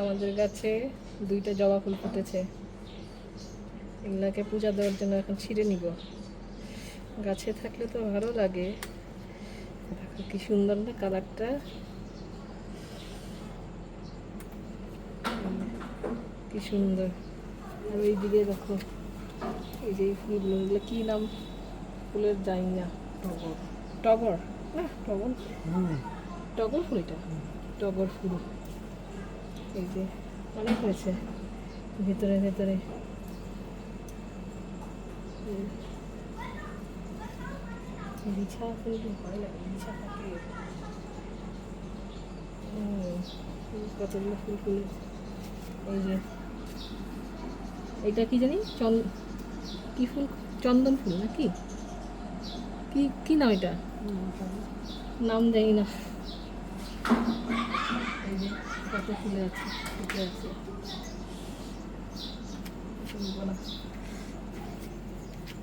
আমাদের গাছে 2টা জবা ফুল ফুটেছে। এগুলাকে পূজা দেওয়ার জন্য এখন ছিঁড়ে নিব। গাছে থাকলে তো ভালো লাগে। দেখো কি সুন্দর না কালারটা। কি সুন্দর। আর এইদিকে দেখো এই যে ফুলগুলো, এগুলো কি নাম ফুলের জানি না। টগর। টগর না, টগর টগর ফুল, এটা টগর ফুল। এই যে অনেক হয়েছে ভেতরে ভেতরে। বিছা ফুল ভয় লাগে, বিছা থাকে। কতগুলো ফুল ফুল। এই যে এটা কি জানি, কি ফুল, চন্দন ফুল নাকি কি কি নাম এটা, নাম জানি না। এই যে কত ফুলে আছে, ফুটে আছে।